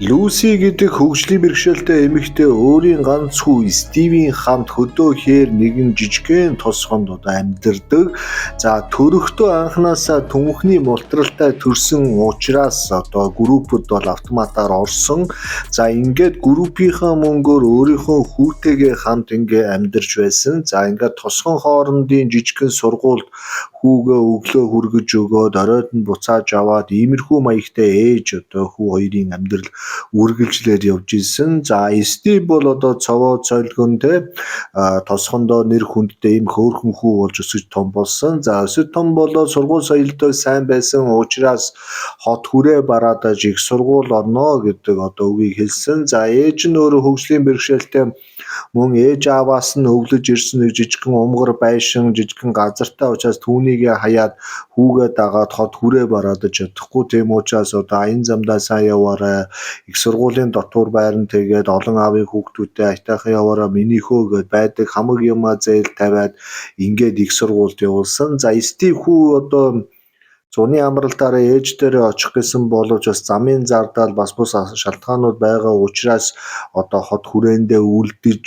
Люси гэдэг хөгжлийн бэрхшээлтэй эмэгтэй өөрийн ганц хүү Стивийн хамт хөдөө ихээр нэгэн жижигхэн тосгонд амьдардаг. За төрөхдөө анханасаа түнхний мултралтай төрсөн учраас группд бол автоматар орсон. За ингээд группийнхаа мөнгөөр өөрийнхөө хүүтэйгээ хамт ингээ амьдарч байсан. За ингээд тосгон хоорондын жижигхэн сургуульд хүүгээ өглөө хүргэж өгөөд оройд нь буцааж аваад иймэрхүү маягтай ээж хүү хоёрын амьдрал үргэлжлээд явж исэн. За Стив бол цовоо цолгон тосгондоо нэр хүндтэй им хөөрхөн хүү болж өсөж том болсон. За өсөж том болоод сургууль соёлтой сайн байсан учраас хот хүрээ бараадаж их сургууль орно гэдэг үгийг хэлсэн. За ээж нь өөрөө хөгжлийн бэрхшээлтэй мөн ээж ааваас нь өвлөж ирсэн нэг жижигхэн умгар байшин жижигхэн газартай учраас түүнийгээ хаяад хүүгээ дагаад хот хүрээ бараадаж чадахгүй. Тийм учраас аян замдаа сайн яваарай. Их сургуулийн дотуур байран тэгээд олон аавын хүүхдүүдтэй айтайхан яваараа минийхөө гэд байдаг хамаг юмаа зээл тавиад ингээд их сургуульд явуулсан. За Стив хүү зуны амралтаараа ээж дээрээ очих гэсэн боловч бас замын зардал бас бус шалтгаанууд байгаа учраас хот хүрээндээ үлдэж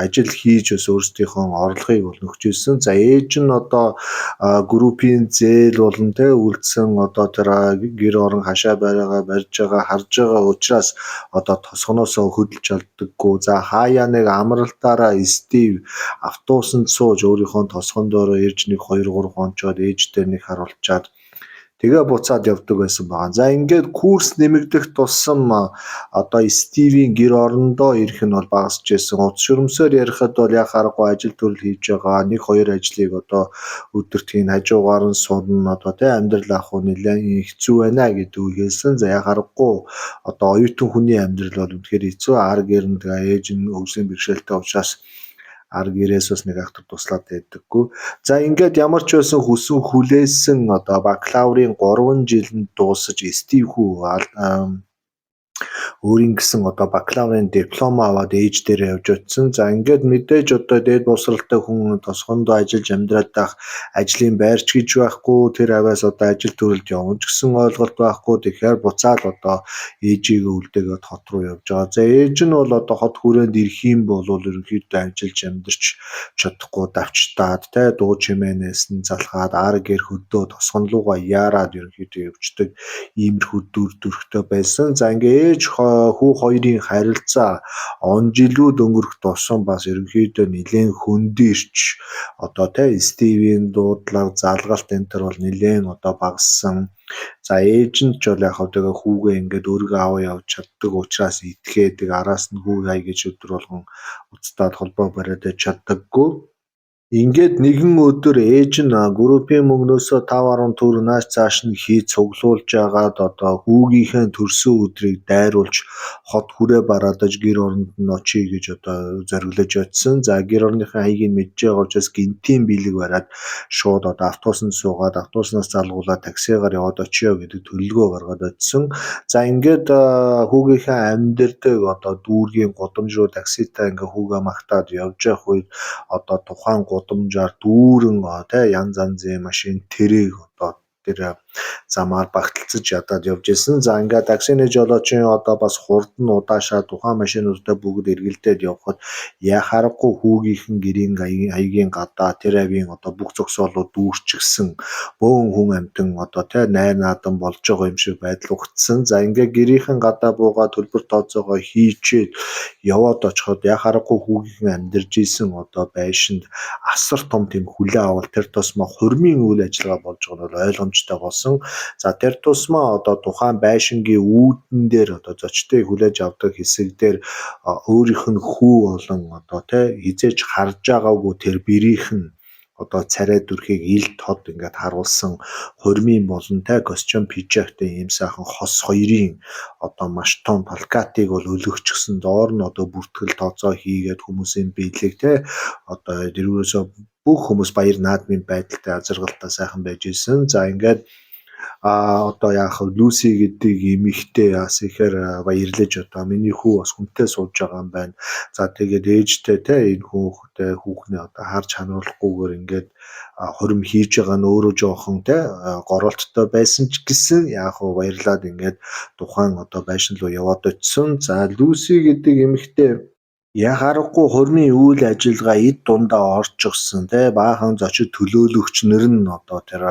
ажил хийж бас өөрсдийнхөө орлогыг бол нөхчилсөн. За ээж нь группийн зээл болон үлдсэн тэр гэр орон хашаа барьж байгаа харж байгаа учраас тосгоноосоо хөдөлж чаддаггүй. За хаяа нэг амралтаараа Стив автобусанд сууж өөрийнхөө тосгон доороо ирж нэг 2-3 хончоод ээжтэй нэг харуулчаад тэгээ буцаад явдаг байсан байгаа. За ингээд курс нэмэгдэх тусам Стивийн гэр орондоо ирэх нь бол багасч байсан. Утас шүрмсээр ярихад бол яг харахгүй ажил төрөл хийж байгаа. 1-2 ажлыг өдөртгийн хажуугаар нь сунна амьдрал авах нь нэлээд хэцүү байна гэдэг үг хэлсэн. За яг харахгүй оюутан хүний амьдрал бол үнэхээр хэцүү. Ар гэр нь ээж нь хөгжлийн бэрхшээлтэй учраас ар гэрээс бас нэг ахтар туслаад байдаггүй. За ингээд ямар ч байсан хүсэн хүлээсэн бакалаврын 3 жилд дуусаж Стив хүү өөрийн гэсэн бакалаврын диплом аваад ээж дээрээ явж очсон. За ингээд мэдээж дээд босралтай хүн тосгондоо ажиллаж амьдраад байх ажлын байрч гэж байхгүй тэр аваас ажил төрөлд явна ч гэсэн ойлголт байхгүй. Тэгэхээр буцаад ээжигээ үлдээгээд хот руу явж байгаа. За ээж нь бол хот хүрээнд ирэх юм бол ерөнхийдөө ажиллаж амьдарч чадахгүй давчтаад дуу чимээнээс нь залхаад ар гэр хөдөө тосгонлуугаа яарад ерөнхийдөө явждаг иймэрхүү дүр төрхтэй байсан. За ингээд ээж хүү хоёрын харилцаа он жилүүд өнгөрөх тусам бас ерөнхийдөө нэлээд хөндөрч Стивийн дуудлага залгалт энэ төр бол нэлээд багассан. За ээж нь ч бол яг хүүгээ ингээд өөргөө аваа явж чаддаг учраас итгээд араас нь хүү хай гэж өдөр болгон уцтаад холбоо бариад чаддаггүй. Ингээд нэгэн өдөр ээж нь группийн мөнгнөөсөө 5.10 төгрөг нааш цааш нь хийж цуглуулж агаад хүүгийнхээ төрсөн өдрийг дайруулж хот хүрээ бараадаж гэр оронд нь очие гэж зориглож очсон. За гэр орныхаа хаягийг мэдж байгаа учраас гинтийн бэлэг бариад шууд автобусанд суугаад автобуснаас залгуулаад таксигаар яваад очиё гэдэг төлөлгөө гаргаад очсон. За ингээд хүүгийнхээ амьдардаг дүүргийн гудамж руу такситай ингээ хүүгээ магтаад явж явах үед тухайн гудамжаар дүүрэн янз янзын машин тэрэг тэр замаар багталцаж ядаад явж исэн. За ингээд таксины жолоочийн бас хурдан удаашаа тухайн машинуудтай бүгд эргэлдээд явхад яхаарахгүй хүүгийнхэн гэрийн хаягийн гадаа тэр авийн бүх зогсоолууд дүүрчихсэн. Бөөн хүн амтан найр наадан болж байгаа юм шиг байдал ухацсан. За ингээд гэрийнхэн гадаа буугаад төлбөр тооцоогоо хийчээд яваад очиход яхаарахгүй хүүгийнхэн амьдарж исэн байшинд асар том тийм хүлээ авал тэр тусмаа хурмын үйл ажиллагаа болж байгаа нь бол ойлгомжтой болсон. За тэр тусмаа тухайн байшингийн үүдэн дээр зочдыг хүлээж авдаг хэсэг дээр өөрийнх нь хүү болон хизээж харж байгаагүй тэр бэрийнхэн царай дүрхийг илт хот ингээд харуулсан хурмын болон костюм пижактай ийм сайхан хос хоёрын маш том плакатыг бол өлөгчсөн доор нь бүртгэл тооцоо хийгээд хүмүүсийн биелэг дэрвэрээсээ бүх хүмүүс баяр наадмын байдалтай азаргалтай сайхан байж исэн. За ингээд Одоо яах вэ? Люси гэдэг эмэгтэй бас ихээр баярлаж одоо миний хүү бас хүнтэй сууж байгаа юм байна. За тэгээд ээжтэй те энэ хүүхнээ одоо харж ханиулахгүйгээр ингээд хурим хийж байгаа нь өөрөө жоохон те гороолттой байсан ч гэсэн яах вэ? Баярлаад ингээд тухайн одоо байшин руу яваад очисон. За Люси гэдэг эмэгтэй яг аргагүй хурмын үйл ажиллагаа эд дундаа орчихсон тий баахан зочид төлөөлөгчнөр нь одоо тэр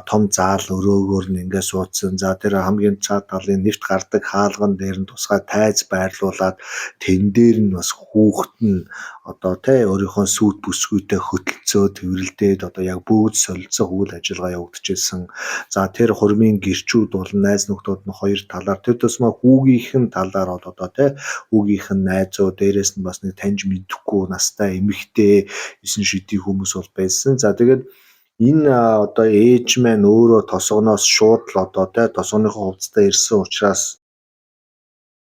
том заал өрөөгөөр нь ингээд суудсан. За тэр хамгийн цаад талын нэвт гардаг хаалган дээр нь тусгай тайз байрлуулад тэн дээр нь бас хүүхэд нь одоо тий өөрийнхөө сүйт бүсгүйтэй хөтөлцөө тэрвэрлдээд одоо яг бүгд солилцох үйл ажиллагаа явагдчихсэн. За тэр хурмын гэрчүүд бол найз нөхдүүд нь хоёр талаар тэр тусмаа хүүгийнх нь талаар бол одоо тий хүүгийнх нь найзууд дээрээс нь бас нэг таньж мэдэхгүй настай эмэгтэй 9 шидийн хүмүүс бол байсан. За тэгээд энэ одоо ээж маань өөрөө тосгоноос шууд л одоо тий тосгоныхоо хувцастай ирсэн учраас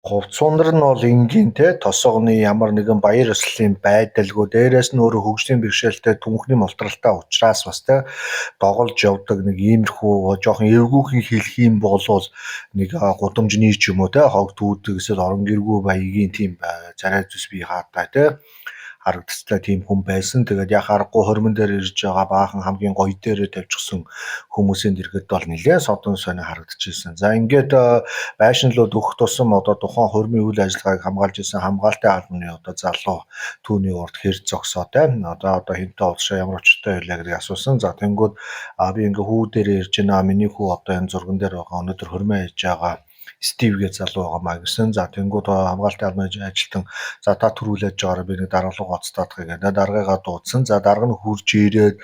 хувцсундар нь бол энгийн те тосгоны ямар нэгэн баяр ёслолын байдалгүй дээрээс нь өөрөө хөгжлийн бэрхшээлтэй түнхний мултралтай учраас бас те доголж явдаг нэг иймэрхүү жоохон эвгүйхэн хэлэх юм болвол нэг гудамжны ч юм уу те хог дүүдэг эсвэл орон гэргүй баягийн тийм царай зүс бие хаатай те харагдцтай тийм хүн байсан. Тэгээд яг аргагүй хормон дээр ирж байгаа баахан хамгийн гоё дээрээ тавьчихсан хүмүүсийн дэргэд бол нэлээд содон сонио харагдчихсэн. За ингээд байшинлууд өгөх тусам одоо тухайн хормын үйл ажиллагааг хамгаалж исэн хамгаалалтын албаны одоо залуу түүний урд хэр зогсоо тийм одоо хинтээ уулзшаа ямар очтой байлаа гэдгийг асуусан. За тэнгүүд би ингээ хүү дээрээ ирж байна. Миний хүү одоо энэ зурган дээр байгаа өнөөдөр хормоо хийж байгаа Стив гэж залуу байгаамаа гэсэн. За тэнгууд хамгаалтын албаны ажилтан за та төрүүлээд жаараа би нэг даргалуу гоцтоодох гэдэг. Даргаагаа дуудсан. За дарга нь хурж ирээд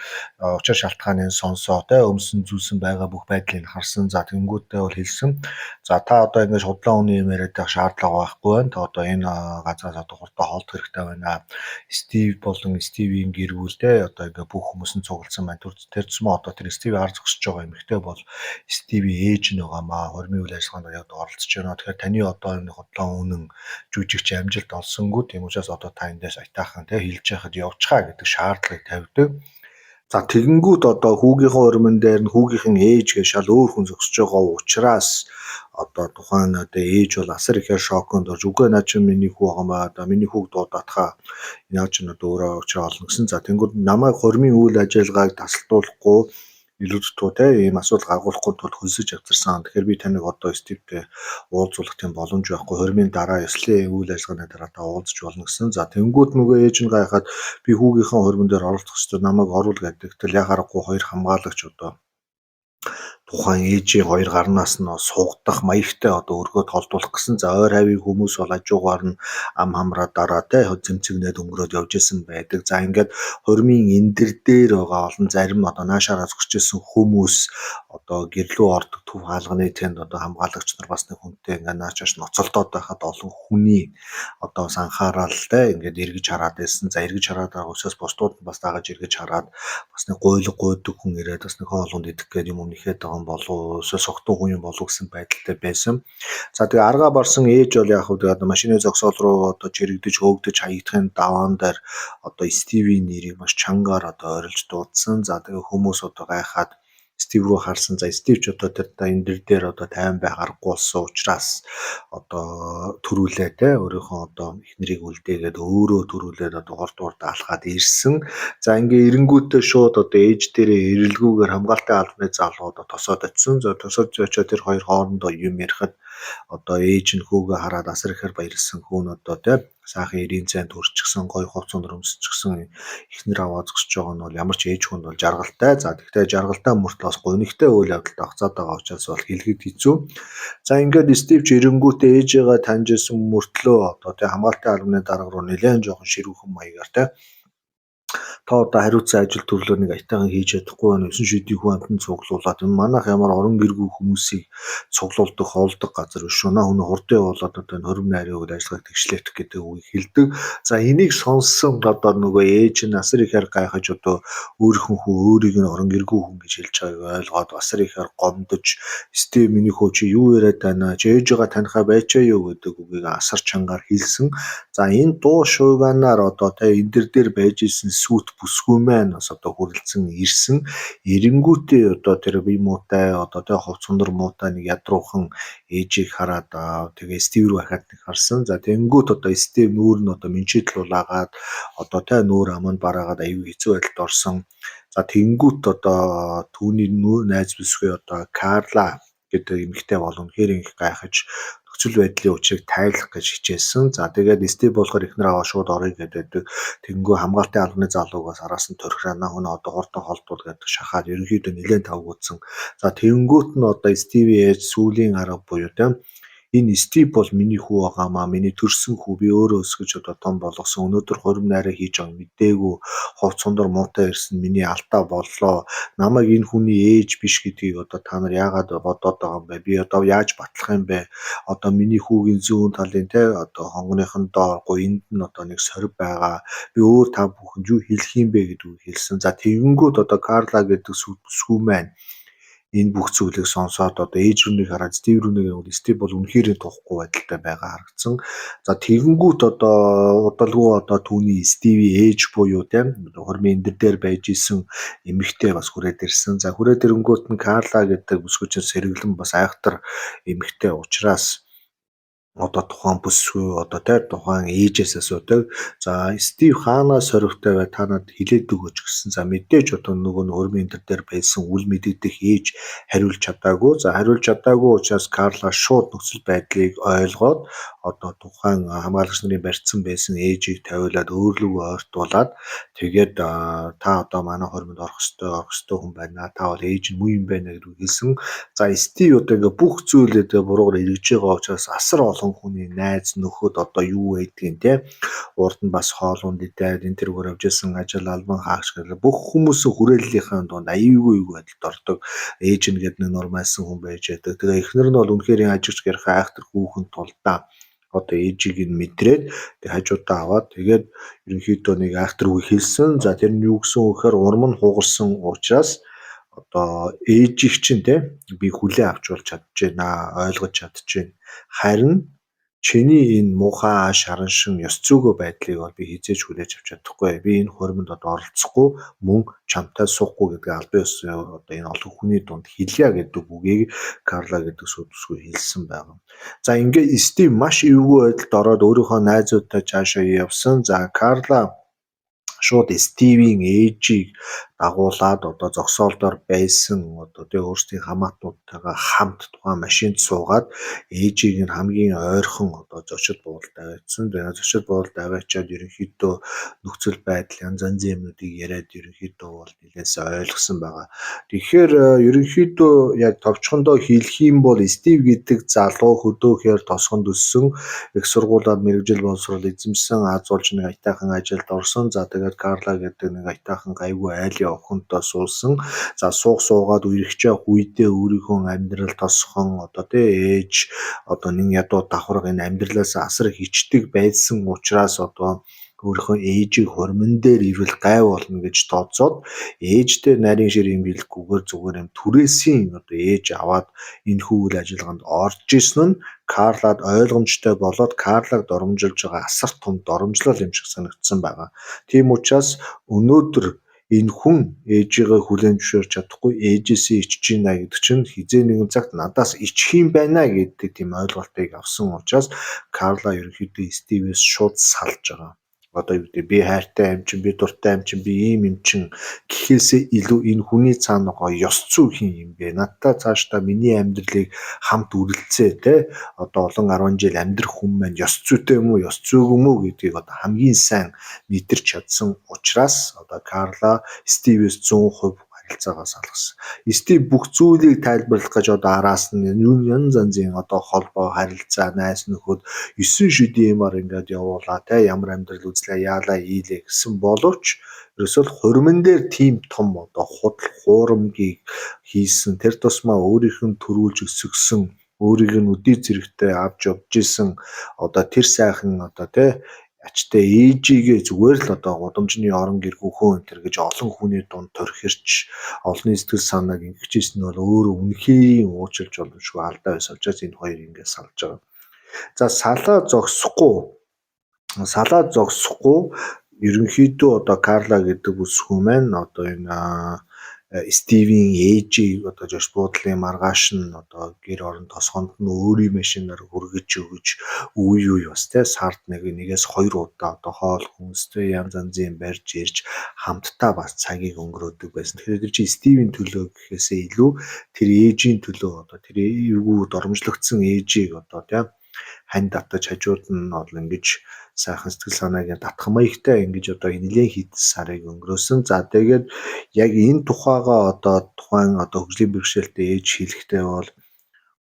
учир шалтгааныг сонсоо тэ өмсөн зүйлсэн байгаа бүх байдлыг харсан. За тэнгуудтэй бол хэлсэн. За та одоо ингэж худлаа үний юм яриад байх шаардлага байхгүй байна. Та одоо энэ газраас одоо хурдан холдох хэрэгтэй байна. Стив болон Стивийн гэр бүл тэ одоо ингээ бүх хүмүүс нь цугласан байна. Тэр зэмээ одоо тэр Стив ард зогсож байгаа эмэгтэй бол Стивийн ээж нь байгаамаа. Хормын үйл ажиллагаанд яг оролцож байна. Тэгэхээр таны одоо энэ худлаа үнэн жүжигч амжилт олсонгүй тийм учраас одоо та эндээс айтаахан тий хэлж яхад явчихаа гэдэг шаардлагыг тавьдаг. За тэгэнгүүт одоо хүүгийнхээ хормон дээр нь хүүгийнхэн ээж гэж шал өөр хүн зогсож байгаа учраас одоо тухайн одоо ээж бол асар ихээр шоконд орж үгүй наа чи миний хүү байгаамаа одоо миний хүүг дуудаатхаа яаж ч одоо өөрөө очроо олно гэсэн. За тэнгууд намайг хормын үйл ажиллагааг тасалдуулахгүй илүүдтүү те ийм асуудал агуулахгүй тул хөлсөж явцарсан. Тэгэхээр би таныг одоо Стивтэй уулзуулах тийм боломж байхгүй. Хормын дараа ёслын үйл ажиллагааны дараа та уулзч болно гэсэн. За тэнгууд нөгөө ээж нь гайхаад би хүүгийнхээ хормон дээр оролцох ёстой намайг оруул гэдэг. Тэгэл яг аргагүй хоёр хамгаалагч одоо тухайн ээжийн хоёр гарнаас нь суугдах маягтай одоо өргөө толдуулах гэсэн. За ойр хавийн хүмүүс бол хажуугаар нь ам хамраа дараа те цэмцэгнээд өнгөрөөд явж исэн байдаг. За ингээд хормын эндэр дээр байгаа олон зарим одоо наашаараа зогсож исэн хүмүүс одоо гэрлүү ордог төв хаалганы тэнд одоо хамгаалагч нар бас нэг хүнтэй ингээд наачааш ноцолдоод байхад олон хүний одоо анхаарал те ингээд эргэж хараад байсан. За эргэж хараад байгаа учраас бусдууд нь бас дагаж эргэж хараад бас нэг гойлог гойдог хүн ирээд бас нэг хоолунд идэх гэдэг юм үнэхээр байгаа болов эсвэл согтуу хүн юм болов гэсэн байдалтай байсан. За тэгээ аргаа барсан ээж бол яг хөө одоо машины зогсоол руу одоо чирэгдэж хөөгдөж хаягдахын даваан дээр одоо Стивийн нэрийг маш чангаар одоо орилж дуудсан. За тэгээ хүмүүс одоо гайхаад Стив руу харсан. За Стив ч одоо тэр энэ дээр одоо тайван байх аргагүй болсон учраас одоо төрүүлээ те өөрийнхөө одоо эхнэрийг үлдээгээд өөрөө төрүүлээд одоо горд урд алхаад ирсэн. За ингээ эренгүүтээ шууд одоо ээж дээрээ ирэлгүүгээр хамгаалтын албаны залуу одоо тосоод очисон. За тосоод очиод тэр хоёр хоорондоо юм ярихад одоо ээж нь хүүгээ хараад асар ихээр баярлсан. Хүүн одоо те сайхан эрийн цайнд хүрчихсэн, гоё хувцс өндөр өмсчихсэн эхнэр аваа зогсож байгаа нь бол ямар ч ээж хүнд бол жаргалтай. За тэгтээ жаргалтай мөртлөө бас гонигтай үйл явдалд огцоод байгаа учраас бол хэлгээд хэцүү. За ингээд Стив ч эренгүүтээ ээжээгээ таньж исэн мөртлөө одоо те хамгаалтын албаны дарга руу нэлээд жоохон ширүүхэн маягаар те та одоо хариуцсан ажил төрлөө нэг аятайхан хийж чадахгүй байна. 9 шидийн хүн амтнд цуглуулад энэ манайх ямар орон гэргүй хүмүүсийг цуглуулдаг хоолдог газар биш шүү. Хүн хурдан явуулаад одоо энэ хорим найрын үйл ажиллагааг тэгшлээх гэдэг үгийг хэлдэг. За энийг сонссон одоо нөгөө ээж нь асар ихээр гайхаж одоо өөрийнхөө хүү өөрийг нь орон гэргүй хүн гэж хэлж байгааг ойлгоод асар ихээр гомдож Стив миний хүү чи юу яриад байна? Чи ээжигээ танихаа байчаа юу гэдэг үгийг асар чангаар хэлсэн. За энэ дуу шууганаар одоо тэ энэ дээр байж исэн сүйт бүсгүй маань бас одоо хүрэлцэн ирсэн. Эренгүүтээ одоо тэр бие муутай одоо тэ хувц сундар муутай нэг ядруухан ээжийг хараад тэгээ Стив рүү ахаад нэг харсан. За тэнгүүт одоо Стив нүүр нь одоо минчидл улаагаад одоо тэ нүүр аманд бараагаад аюу хэцүү байдалд орсон. За тэнгүүт одоо түүний найз бүсгүй одоо Карла гэдэг эмэгтэй болон үнэхээр их гайхаж нөхцөл байдлын учрыг тайлах гэж хичээсэн. За тэгээд Стив болохоор эхнэр аваа шууд орё гэдэг. Тэнгүү хамгаалтын албаны залууг бас араас нь төрхрана хүн одоо хурдан холдуул гэдэг шахаад ерөнхийдөө нэлээд тавгуудсан. За тэнгүүт нь одоо Стивийн ээж сүүлийн арга буюу тийм энэ Стив бол миний хүү байгаамаа, миний төрсөн хүү, би өөрөө өсгөж одоо том болгосон. Өнөөдөр хурим найраа хийж байгаа мдээгүй хувц сундар муутай ирсэн миний алдаа боллоо. Намайг энэ хүний ээж биш гэдгийг одоо та нар яагаад бодоод байгаа юм бэ? Би одоо яаж батлах юм бэ? Одоо миний хүүгийн зүүн талын те одоо хонгоныхон доор гуйнд нь одоо нэг сорив байгаа. Би өөр та бүхэнд юу хэлэх юм бэ гэдгийг хэлсэн. За тэгэнгүүт одоо Карла гэдэг сүсгүй маань энэ бүх зүйлийг сонсоод одоо ээж рүүнийг хараад Стив рүүнийг явуул Стив бол үнэхээр тухгүй байдалтай байгаа харагдсан. За тэгэнгүүт одоо удалгүй одоо түүний Стивийн ээж буюу тийм хормын эндэр дээр байж исэн эмэгтэй бас хүрээд ирсэн. За хүрээд ирэнгүүт нь Карла гэдэг бүсгүйчэн сэргэлэн бас айхтар эмэгтэй учраас одоо тухайн бүсгүй одоо тэр тухайн ээжээс асуудаг. За Стив хаанаа соригтой бай та надад хэлээд өгөөч гэсэн. За мэдээж одоо нөгөө хөрмийн энэ дээр байсан үл мэдэгдэх ээж хариулж чадаагүй. За хариулж чадаагүй учраас Карла шууд нөхцөл байдлыг ойлгоод одоо тухайн хамгаалагч нарын барьцсан байсан ээжийг тавиулаад өөрлөгөө ойртуулад тэгээд та одоо манай хормонд орох ёстой хүн байна. Та бол ээж нь муу юм байна гэдгийг хэлсэн. За Стив одоо ингээ бүх зүйлээ буруугаар эргэж байгаа учраас асар олон хүний найз нөхөд одоо юу байдгийг те урд нь бас хоолунд идээд энэ тэргээр авжсэн ажил албан хаагч гэх бүх хүмүүсийн хүрээллийнхаа дунд аюулгүй байдалд ордог. Ээж нь гэдэг нэг нормалсан хүн байж байдаг. Тэгээ эхнэр нь бол үнэхээр ажигч гэрх айхтар хүүхэн тулдаа одоо ээжийг нь мэдрээд тэг хажуудаа аваад тэгээд ерөнхийдөө нэг айхтар үг хэлсэн. За тэр нь юу гэсэн үг гэхээр урам нь хугарсан учраас одоо ээжийг чинь те би хүлээн авч болж чадчихна, ойлгож чадчихна. Харин чиний энэ муухай шараншин ёс зүйгүй байдлыг бол би хизээж хүлээж авч чадахгүй. Би энэ хуримд одоо оролцохгүй, мөн чамтай суухгүй гэдэг албан ёс одоо энэ олон хүний дунд хэлье гэдэг үгийг Карла гэдэг сүдсгүй хэлсэн байгаа. За ингээ Стив маш эвгүй байдалд ороод өөрийнхөө найзуудтай цаашаа явсан. За Карла шууд Стивийн ээжийг дагуулад одоо зогсоолдоор байсан одоо тэгээ өөрсдийн хамаатнуудтайгаа хамт тухайн машинд суугаад ээжийг нь хамгийн ойрхон одоо зочид буудалд аваачсан. Тэгээ зочид буудалд аваачаад ерөнхийдөө нөхцөл байдал янз янзын юмнуудыг яриад ерөнхийдөө бол нэлээсээ ойлгосон байгаа. Тэгэхээр ерөнхийдөө яг товчхондоо хэлэх юм бол Стив гэдэг залуу хөдөөхээр тосгонд өссөн их сургуулиуд мэргэжил боловсрол эзэмсэн аз болж нэг аятайхан ажилд орсон. За тэгээд Карла гэдэг нэг аятайхан гайгүй айлын охинтой суусан. За суугаад үерхэж явах үедээ өөрийнхөө амьдрал тосхон одоо тэ ээж одоо нэг ядуу давхарга энэ амьдралаас асар хичдэг байсан учраас одоо өөрийнхөө ээжийг хормон дээр ирвэл гай болно гэж тооцоод ээжтэй нарийн шир юм хэлэхгүйгээр зүгээр юм түрээсийн одоо ээж аваад энэ хөвөл ажиллагаанд орж исэн нь Карлад ойлгомжтой болоод Карлаг доромжилж байгаа асар том доромжлол юм шиг санагдсан байгаа. Тийм учраас өнөөдөр энэ хүн ээжигээ хүлээн зөвшөөрч чадахгүй ээжээсээ ичж гинэ гэдэг чинь хизээ нэгэн цагт надаас ичих юм байна гэдэг тийм ойлголтыг авсан учраас Карла ерөнхийдөө Стивээс шууд салж байгаа. Одоо юу гэдэг би хайртай юм чинь би дуртай юм чинь би ийм юм чинь гэхээсээ илүү энэ хүний цаана гоё ёс зүй хин юм бэ надтай цаашдаа миний амьдралыг хамт үрэлцээ те одоо олон 10 жил амьдрах хүн маань ёс зүйтэй юм уу ёс зүйгүй юм уу гэдгийг одоо хамгийн сайн мэдэрч чадсан учраас одоо Карла Стивээс 100% харилцаагаа салгасан. Стив бүх зүйлийг тайлбарлах гэж одоо араас нь янз янзын одоо холбоо харилцаа найс нөхөд 9 шидимар ингээд явуулаа те ямар амьдрал үзлээ яалаа ийлээ гэсэн боловч ерөөсөө хурман дээр тийм том одоо худал хуурамгийг хийсэн тэр тусмаа өөрийнх нь төрүүлж өсгсөн өөрийг нь үдий зэрэгтэй авч явж исэн одоо тэр сайхан одоо те ачтай ээжигээ зүгээр л одоо гудамжны орон гэр хөхөө энэ төр гэж олон хүний дунд торхирч олонний сэтгэл санааг ингэжсэн нь бол өөрөө үнэхээр уучлж боломжгүй алдаа байсан учраас энэ хоёр ингэ салж байгаа. За салаа зогсохгүй ерөнхийдөө одоо Карла гэдэг бүсгүй маань одоо энэ Стивийн ээжийг одоо Жош буудлын маргааш нь одоо гэр орон тосгонд нь өөрийн машинаар хүргэж өгч үе үе бас те сард нэгээс 2 удаа одоо хоол хүнстэй янз янзын барьж ирж хамтдаа бас цагийг өнгөрөөдөг байсан. Тэгэхээр тэр чинь Стивийн төлөө гэхээсээ илүү тэр ээжийн төлөө одоо тэр эвгүй доромжлогдсон ээжийг одоо тийм хань татаж хажууд нь бол ингэж сайхан сэтгэл санааг татах маягтай ингэж одоо нэлээд хэдэн сарыг өнгөрөөсөн. За тэгээд яг энэ тухайгаа одоо тухайн одоо хөгжлийн бэрхшээлтэй ээж хэлэхдээ бол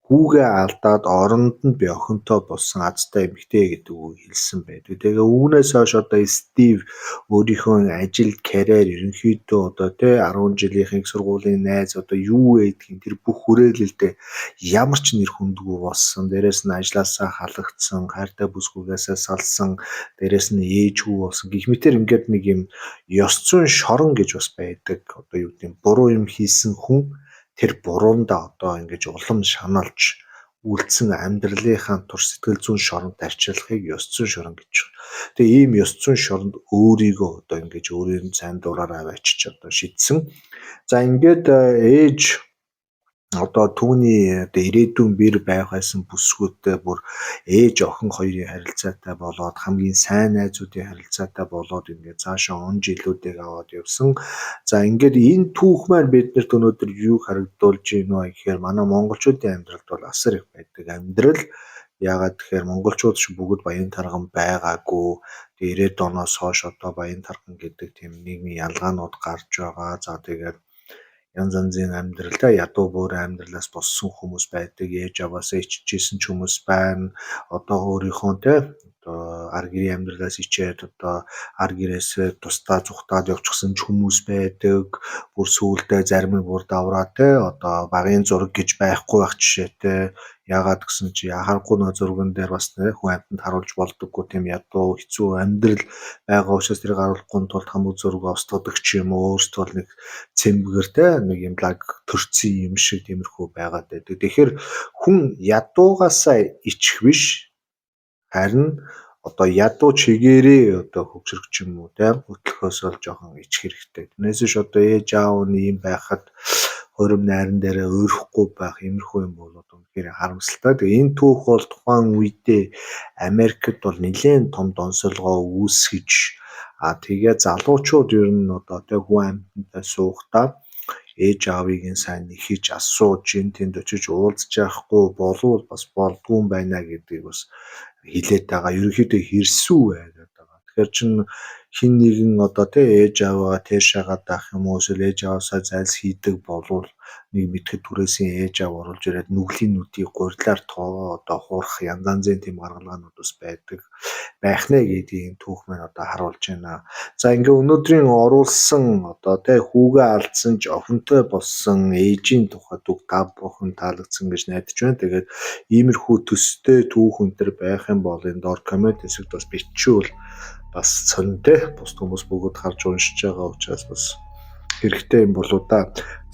хүүгээ алдаад оронд нь би охинтой болсон азтай эмэгтэй гэдэг үг хэлсэн байдаг. Тэгээ үүнээс хойш одоо Стив өөрийнхөө ажил, карьер ерөнхийдөө одоо тий 10 жилийнх их сургуулийн найз одоо юу гэдгийг тэр бүх хүрээлэлдээ ямар ч нэр хүндгүй болсон. Дээрээс нь ажлаасаа халагдсан, хайртай бүсгүйгээсээ салсан, дээрээс нь ээжгүй болсон. Гэх мэтэр ингээд нэг юм ёс зүйн шорон гэж бас байдаг. Одоо юу гэдэг нь буруу юм хийсэн хүн тэр буруундаа одоо ингэж улам шаналж үлдсэн амьдралынхаа турш сэтгэл зүйн шоронд арчилахыг ёс зүйн шорон гэж байна. Тэгээ ийм ёс зүйн шоронд өөрийгөө одоо ингэж өөрийн сайн дураараа авчиж одоо шийдсэн. За ингээд ээж одоо түүний одоо ирээдүйн бэр байх байсан бүсгүйтэй бүр ээж охин хоёрын харилцаатай болоод хамгийн сайн найзуудын харилцаатай болоод ингээд цаашаа он жилүүдийг аваад явсан. За ингээд энэ түүх маань биднэрт өнөөдөр юу харагдуулж байна вэ гэхээр манай монголчуудын амьдралд бол асар их байдаг амьдрал. Яагаад тэгэхээр монголчууд ч бүгд баян тарган байгаагүй. 90-ад оноос хойш одоо баян тарган гэдэг тийм нийгмийн ялгаанууд гарч байгаа. За тэгээд янз янзын амьдралтай ядуу буурын амьдралаас боссон хүмүүс байдаг. Ээж аваасаа иччихсэн ч хүмүүс байна. Одоо өөрийнхөө те одоо ар гэрийн амьдралаас ичээд одоо ар гэрээсээ тусдаа зүхтаад явчихсан ч хүмүүс байдаг. Бүр сүүлдээ зарим нь бүр давраа те одоо багын зураг гэж байхгүй байх жишээтэй. Яагаад гэсэн чи харахгүй нөө зурган дээр бас хүн амьтанд харуулж болдоггүй тийм ядуу хэцүү амьдрал байгаа учраас тэрийг харуулахгүй тулд хамаг зураг устгадаг ч юм уу өөртөө бол нэг цэмбгэр те нэг юм лаг төрцөн юм шиг тиймэрхүү байгаад байдаг. Тэгэхээр хүн ядуугаасаа ичих биш харин одоо ядуу чигээрээ одоо хөгжрөх ч юм уу тийм хөтлөхөөс бол жоохон ичих хэрэгтэй. Тэрнээс биш одоо ээж аав нь ийм байхад хурим найран дээрээ өөрөхгүй байх иймэрхүү юм бол одоо үнэхээр харамсалтай. Тэгээ энэ түүх бол тухайн үедээ Америкт бол нэлээд том донсолгоо үүсгэж тэгээ залуучууд ер нь одоо тэг хүн амьтантай суухдаа ээж аавыг нь сайн нэхэж асууж энэ тэнд очиж уулзж яахгүй болов бас болдгүй юм байна гэдгийг бас хилээд байгаа. Ерөнхийдөө хэрсүү байгаад байгаа. Тэгэхээр чин хин нэгэн одоо тий ээж аваа тийшээгээд авах юм уу эсвэл ээж аваасаа зайлс хийдэг болвол нэг мэтгэд түрээсийн ээж аав оруулж ирээд нүглийн нүдийг гурилаар одоо хуурах янз янзын тийм гаргалгаанууд бас байдаг байх нэ гэдгийг түүх маань одоо харуулж байна. За ингээ өнөөдрийн оруулсан одоо тий хүүгээ алдсан ч охинтой болсон ээжийн тухайд үг та бүхэн таалагдсан гэж найдаж байна. Тэгээд иймэрхүү төстэй түүх өнтер байх юм бол энэ доор коммент хэсэгт бас бичвэл бас цонтой бус хүмүүс бүгд харж уншиж байгаа учраас бас хэрэгтэй юм болоо да.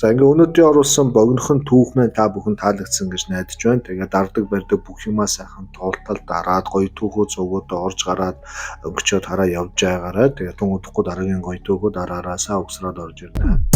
За ингээ өнөөдрийн оруулсан богинохон түүх маань та бүхэн таалагдсан гэж найдаж байна. Тэгээд дардаг барьдаг бүх юмаа сайхан тоолтол дараад гоё түүхөө цугуудаа орж гараад өнгөчөөд хараа явж байгаарай. Тэгээд тун удахгүй дараагийн гоё түүхүүд араараасаа угсраад орж ирнэ.